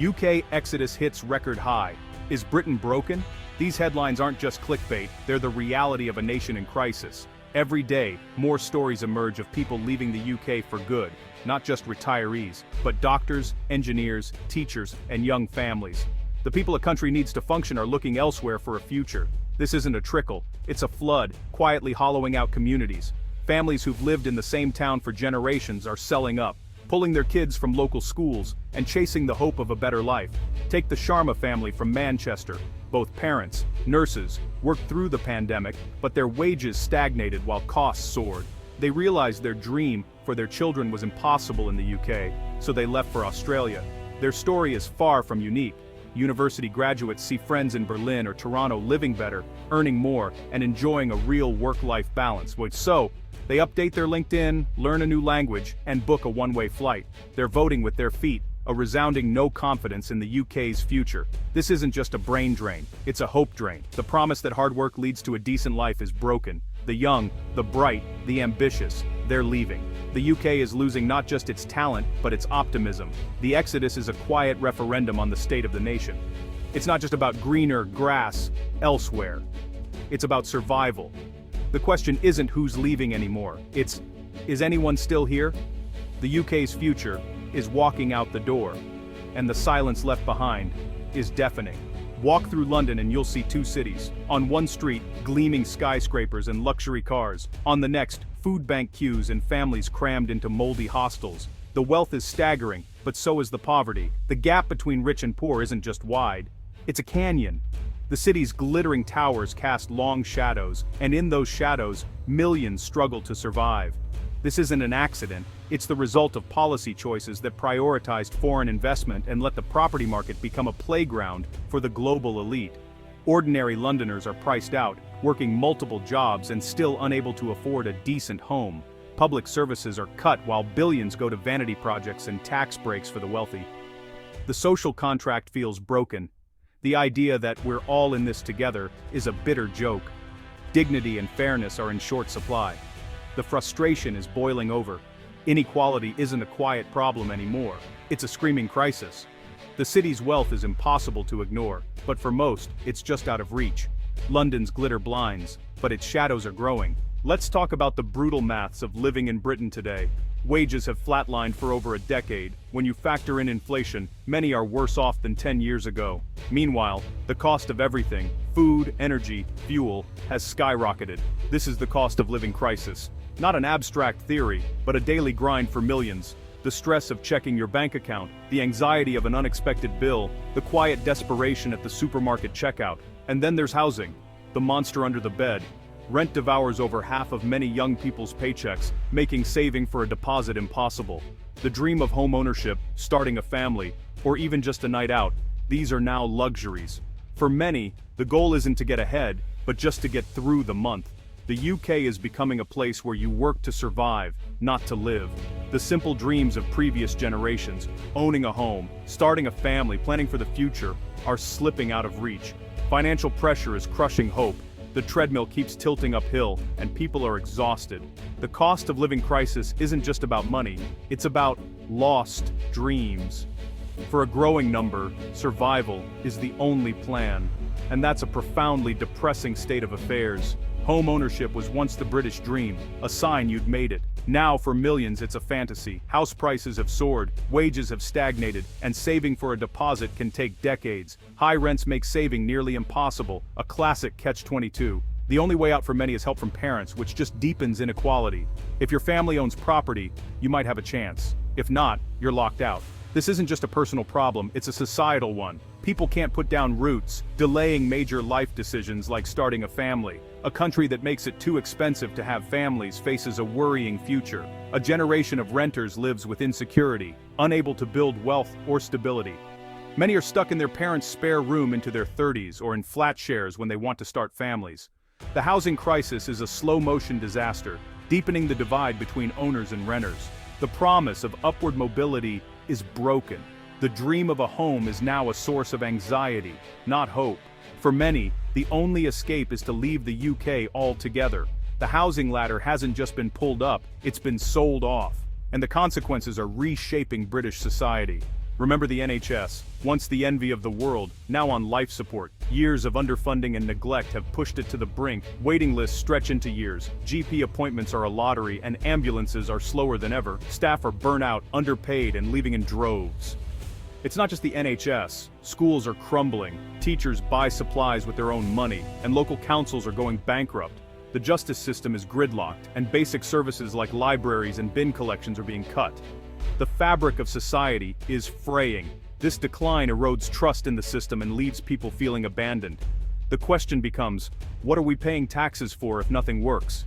UK exodus hits record high. Is Britain broken? These headlines aren't just clickbait, they're the reality of a nation in crisis. Every day, more stories emerge of people leaving the UK for good, not just retirees, but doctors, engineers, teachers, and young families. The people a country needs to function are looking elsewhere for a future. This isn't a trickle, it's a flood, quietly hollowing out communities. Families who've lived in the same town for generations are selling up, pulling their kids from local schools, and chasing the hope of a better life. Take the Sharma family from Manchester. Both parents, nurses, worked through the pandemic, but their wages stagnated while costs soared. They realized their dream for their children was impossible in the UK, so they left for Australia. Their story is far from unique. University graduates see friends in Berlin or Toronto living better, earning more, and enjoying a real work-life balance. So, they update their LinkedIn, learn a new language, and book a one-way flight. They're voting with their feet, a resounding no confidence in the UK's future. This isn't just a brain drain, it's a hope drain. The promise that hard work leads to a decent life is broken. The young, the bright, the ambitious, they're leaving. The UK is losing not just its talent, but its optimism. The exodus is a quiet referendum on the state of the nation. It's not just about greener grass elsewhere. It's about survival. The question isn't who's leaving anymore. It's, is anyone still here? The UK's future is walking out the door, and the silence left behind is deafening. Walk through London and you'll see two cities. On one street, gleaming skyscrapers and luxury cars. On the next, food bank queues and families crammed into moldy hostels. The wealth is staggering, but so is the poverty. The gap between rich and poor isn't just wide, it's a canyon. The city's glittering towers cast long shadows, and in those shadows, millions struggle to survive. This isn't an accident, it's the result of policy choices that prioritized foreign investment and let the property market become a playground for the global elite. Ordinary Londoners are priced out, working multiple jobs and still unable to afford a decent home. Public services are cut while billions go to vanity projects and tax breaks for the wealthy. The social contract feels broken. The idea that we're all in this together is a bitter joke. Dignity and fairness are in short supply. The frustration is boiling over. Inequality isn't a quiet problem anymore, it's a screaming crisis. The city's wealth is impossible to ignore, but for most, it's just out of reach. London's glitter blinds, but its shadows are growing. Let's talk about the brutal maths of living in Britain today. Wages have flatlined for over a decade. When you factor in inflation, many are worse off than 10 years ago. Meanwhile, the cost of everything, food, energy, fuel, has skyrocketed. This is the cost of living crisis. Not an abstract theory, but a daily grind for millions. The stress of checking your bank account, the anxiety of an unexpected bill, the quiet desperation at the supermarket checkout. And then there's housing, the monster under the bed. Rent devours over half of many young people's paychecks, making saving for a deposit impossible. The dream of home ownership, starting a family, or even just a night out, these are now luxuries. For many, the goal isn't to get ahead, but just to get through the month. The UK is becoming a place where you work to survive, not to live. The simple dreams of previous generations, owning a home, starting a family, planning for the future, are slipping out of reach. Financial pressure is crushing hope. The treadmill keeps tilting uphill, and people are exhausted. The cost of living crisis isn't just about money, it's about lost dreams. For a growing number, survival is the only plan. And that's a profoundly depressing state of affairs. Home ownership was once the British dream, a sign you'd made it. Now for millions it's a fantasy. House prices have soared, wages have stagnated, and saving for a deposit can take decades. High rents make saving nearly impossible, a classic catch-22. The only way out for many is help from parents, which just deepens inequality. If your family owns property, you might have a chance. If not, you're locked out. This isn't just a personal problem, it's a societal one. People can't put down roots, delaying major life decisions like starting a family. A country that makes it too expensive to have families faces a worrying future. A generation of renters lives with insecurity, unable to build wealth or stability. Many are stuck in their parents' spare room into their 30s or in flat shares when they want to start families. The housing crisis is a slow-motion disaster, deepening the divide between owners and renters. The promise of upward mobility is broken. The dream of a home is now a source of anxiety, not hope. For many, the only escape is to leave the UK altogether. The housing ladder hasn't just been pulled up, it's been sold off. And the consequences are reshaping British society. Remember the NHS, once the envy of the world, now on life support. Years of underfunding and neglect have pushed it to the brink. Waiting lists stretch into years. GP appointments are a lottery and ambulances are slower than ever. Staff are burnt out, underpaid, and leaving in droves. It's not just the NHS. Schools are crumbling, teachers buy supplies with their own money, and local councils are going bankrupt. The justice system is gridlocked, and basic services like libraries and bin collections are being cut. The fabric of society is fraying. This decline erodes trust in the system and leaves people feeling abandoned. The question becomes, what are we paying taxes for if nothing works?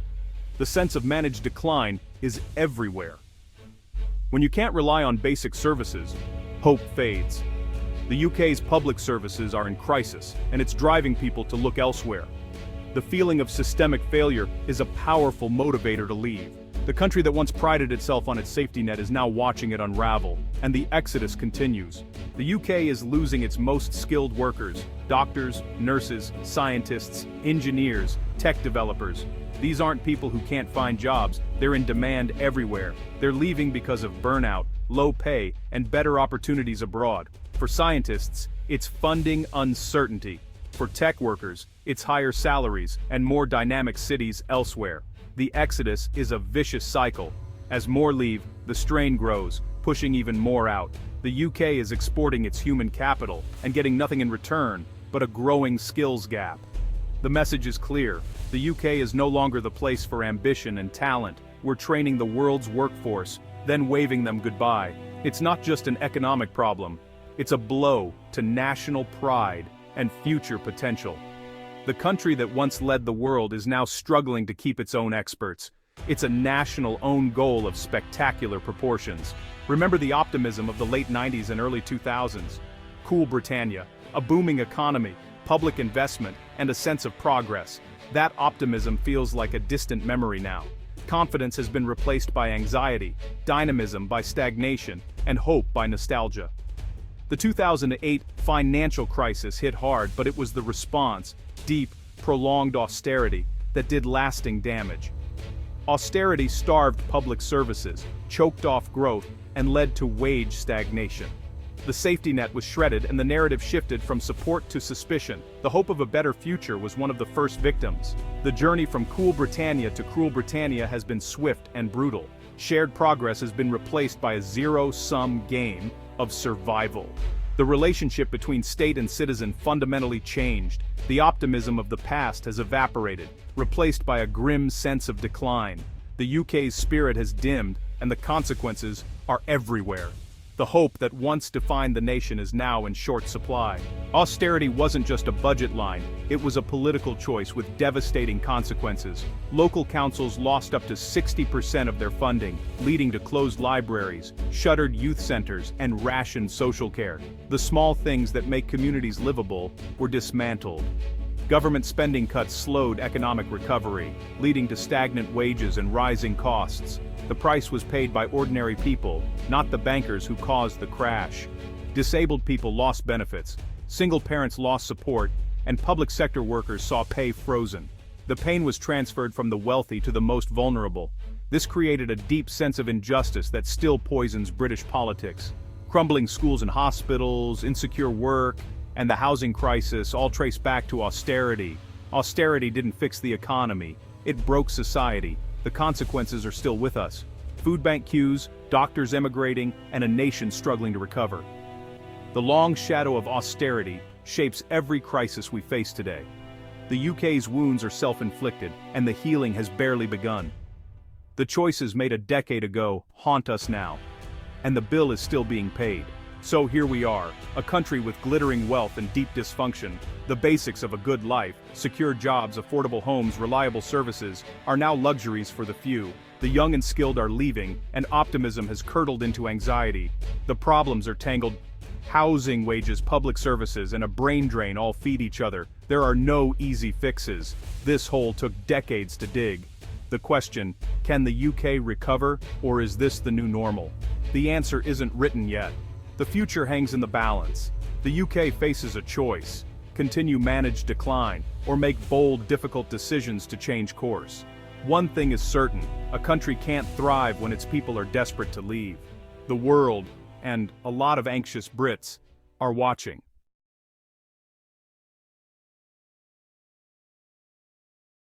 The sense of managed decline is everywhere. When you can't rely on basic services, hope fades. The UK's public services are in crisis, and it's driving people to look elsewhere. The feeling of systemic failure is a powerful motivator to leave. The country that once prided itself on its safety net is now watching it unravel, and the exodus continues. The UK is losing its most skilled workers: doctors, nurses, scientists, engineers, tech developers. These aren't people who can't find jobs, they're in demand everywhere. They're leaving because of burnout, low pay, and better opportunities abroad. For scientists, it's funding uncertainty. For tech workers, it's higher salaries and more dynamic cities elsewhere. The exodus is a vicious cycle. As more leave, the strain grows, pushing even more out. The UK is exporting its human capital and getting nothing in return but a growing skills gap. The message is clear. The UK is no longer the place for ambition and talent. We're training the world's workforce, then waving them goodbye. It's not just an economic problem. It's a blow to national pride and future potential. The country that once led the world is now struggling to keep its own experts. It's a national own goal of spectacular proportions. Remember the optimism of the late 90s and early 2000s. Cool Britannia, a booming economy, public investment, and a sense of progress. That optimism feels like a distant memory now. Confidence has been replaced by anxiety, dynamism by stagnation, and hope by nostalgia. The 2008 financial crisis hit hard, but it was the response, deep, prolonged austerity, that did lasting damage. Austerity starved public services, choked off growth, and led to wage stagnation. The safety net was shredded and the narrative shifted from support to suspicion. The hope of a better future was one of the first victims. The journey from cool Britannia to cruel Britannia has been swift and brutal. Shared progress has been replaced by a zero-sum game of survival. The relationship between state and citizen fundamentally changed. The optimism of the past has evaporated, replaced by a grim sense of decline. The UK's spirit has dimmed, and the consequences are everywhere. The hope that once defined the nation is now in short supply. Austerity wasn't just a budget line, it was a political choice with devastating consequences. Local councils lost up to 60% of their funding, leading to closed libraries, shuttered youth centers, and rationed social care. The small things that make communities livable were dismantled. Government spending cuts slowed economic recovery, leading to stagnant wages and rising costs. The price was paid by ordinary people, not the bankers who caused the crash. Disabled people lost benefits, single parents lost support, and public sector workers saw pay frozen. The pain was transferred from the wealthy to the most vulnerable. This created a deep sense of injustice that still poisons British politics. Crumbling schools and hospitals, insecure work, and the housing crisis all trace back to austerity. Austerity didn't fix the economy, it broke society. The consequences are still with us. Food bank queues, doctors emigrating, and a nation struggling to recover. The long shadow of austerity shapes every crisis we face today. The UK's wounds are self-inflicted, and the healing has barely begun. The choices made a decade ago haunt us now, and the bill is still being paid. So here we are, a country with glittering wealth and deep dysfunction. The basics of a good life, secure jobs, affordable homes, reliable services, are now luxuries for the few. The young and skilled are leaving, and optimism has curdled into anxiety. The problems are tangled. Housing, wages, public services, and a brain drain all feed each other. There are no easy fixes. This hole took decades to dig. The question, can the UK recover, or is this the new normal? The answer isn't written yet. The future hangs in the balance. The UK faces a choice: continue managed decline, or make bold, difficult decisions to change course. One thing is certain, a country can't thrive when its people are desperate to leave. The world, and a lot of anxious Brits are watching.